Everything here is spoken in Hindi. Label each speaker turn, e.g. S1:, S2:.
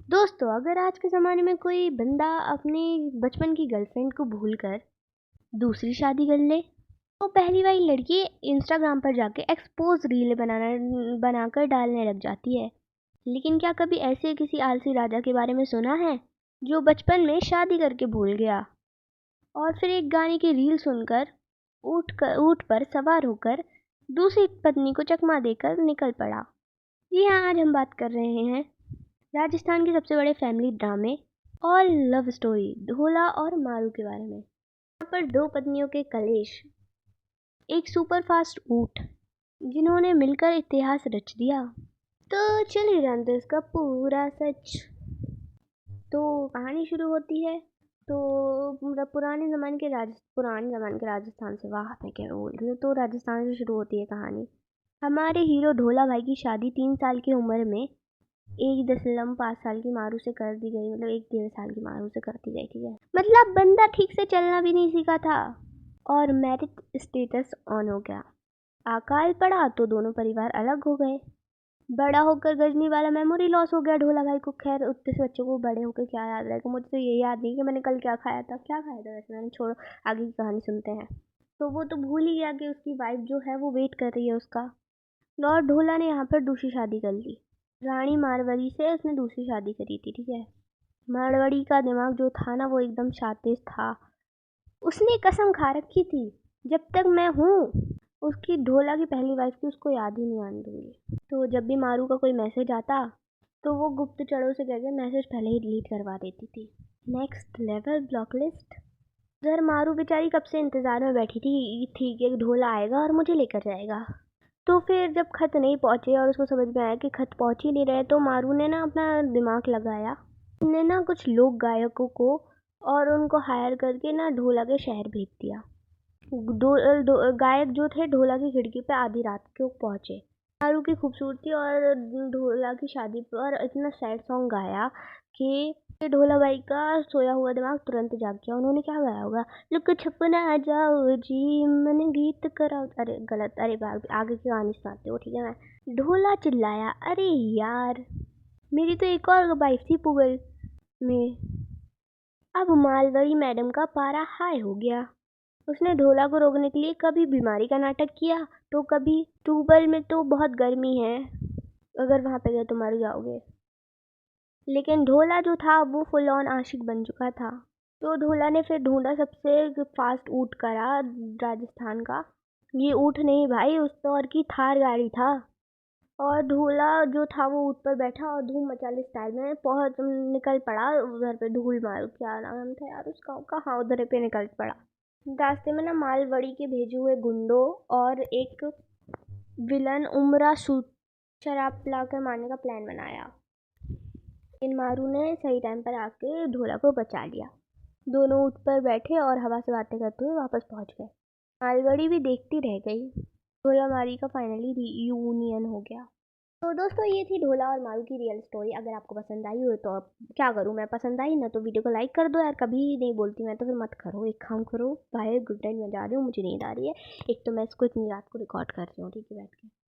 S1: दोस्तों, अगर आज के ज़माने में कोई बंदा अपने बचपन की गर्लफ्रेंड को भूलकर दूसरी शादी कर ले, तो पहली वाली लड़की इंस्टाग्राम पर जाके एक्सपोज़ रील बनाकर डालने लग जाती है। लेकिन क्या कभी ऐसे किसी आलसी राजा के बारे में सुना है, जो बचपन में शादी करके भूल गया और फिर एक गाने की रील सुनकर ऊँट पर सवार होकर दूसरी पत्नी को चकमा देकर निकल पड़ा? जी हाँ, आज हम बात कर रहे हैं राजस्थान के सबसे बड़े फैमिली ड्रामे और लव स्टोरी ढोला और मारू के बारे में। यहाँ पर दो पत्नियों के कलेश, एक सुपर फास्ट ऊँट, जिन्होंने मिलकर इतिहास रच दिया। तो चलिए जानते हैं इसका पूरा सच। तो कहानी शुरू होती है तो पुराने ज़माने के राजस्थान से, वाह मैं क्या बोल रही हूँ, तो राजस्थान से शुरू होती है कहानी। हमारे हीरो ढोला भाई की शादी 3 साल की उम्र में 1.5 साल की मारू से कर दी गई, मतलब 1.5 साल की मारू से कर दी गई, ठीक है। मतलब बंदा ठीक से चलना भी नहीं सीखा था और मैरिज स्टेटस ऑन हो गया। अकाल पड़ा तो दोनों परिवार अलग हो गए। बड़ा होकर गजनी वाला मेमोरी लॉस हो गया ढोला भाई को। खैर उतने से बच्चों को बड़े होकर क्या याद रहेगा, मुझे तो ये याद नहीं कि मैंने कल क्या खाया था। वैसे मैंने, छोड़ो, आगे की कहानी सुनते हैं। तो वो तो भूल ही गया कि उसकी वाइफ जो है वो वेट कर रही है उसका। लॉर्ड ढोला ने यहाँ पर दूसरी शादी कर ली। रानी मारवाड़ी से उसने दूसरी शादी करी थी, ठीक है। मारवाड़ी का दिमाग जो था ना वो एकदम शातिश था। उसने कसम खा रखी थी, जब तक मैं हूँ उसकी, ढोला की पहली वाइफ की, उसको याद ही नहीं आने दूंगी। तो जब भी मारू का कोई मैसेज आता तो वो गुप्तचरों से कहकर मैसेज पहले ही डिलीट करवा देती थी। Next level block list. उधर मारू बेचारी कब से इंतजार में बैठी थी कि ढोला आएगा और मुझे लेकर जाएगा। तो फिर जब खत नहीं पहुंचे और उसको समझ में आया कि खत पहुंच ही नहीं रहे, तो मारू ने ना अपना दिमाग लगाया। ने ना कुछ लोक गायकों को और उनको हायर करके ना ढोला के शहर भेज दिया। गायक जो थे ढोला की खिड़की पे आधी रात को पहुंचे। मारू की खूबसूरती और ढोला की शादी पर इतना सैड सॉन्ग गाया कि ढोला भाई का सोया हुआ दिमाग तुरंत जाग गया। उन्होंने क्या गाया होगा, लुक छपना जाओ जी मन गीत कराओ, अरे गलत, अरे आगे की कहानी सुनाते हो, ठीक है। मैं ढोला चिल्लाया, अरे यार मेरी तो एक और वाइफ थी पुगल में। अब मालवरी मैडम का पारा हाई हो गया। उसने ढोला को रोकने के लिए कभी बीमारी का नाटक किया तो कभी ट्यूबवेल में तो बहुत गर्मी है, अगर वहां पे गए तो मर जाओगे। लेकिन ढोला जो था वो फुल ऑन आशिक बन चुका था। तो ढोला ने फिर ढूंढा सबसे फास्ट ऊँट करा राजस्थान का। ये ऊँट नहीं भाई, उस दौर की थार गाड़ी था। और ढोला जो था वो ऊँट पर बैठा और धूम मचाली स्टाइल में पहुंच निकल पड़ा उधर पे। धूल मारू, क्या नाम था यार उसका, कहाँ उधर पे निकल पड़ा। रास्ते में ना मालवड़ी के भेजे हुए गुंडों और एक विलन उमरा सूट शराब पिलाकर मारने का प्लान बनाया। इन मारू ने सही टाइम पर आके ढोला को बचा लिया। दोनों ऊँट पर बैठे और हवा से बातें करते हुए वापस पहुंच गए। मालवड़ी भी देखती रह गई। ढोला मारी का फाइनली रीयूनियन हो गया। तो दोस्तों, ये थी ढोला और मारू की रियल स्टोरी। अगर आपको पसंद आई हो तो अब क्या करूँ मैं, पसंद आई ना तो वीडियो को लाइक कर दो यार। कभी नहीं बोलती मैं तो, फिर मत करो, एक काम करो, बाय, गुड नाइट, मैं जा रही हूँ, मुझे नींद आ रही है। एक तो मैं इसको इतनी रात को रिकॉर्ड कर रही हूँ, ठीक है, बैठ के।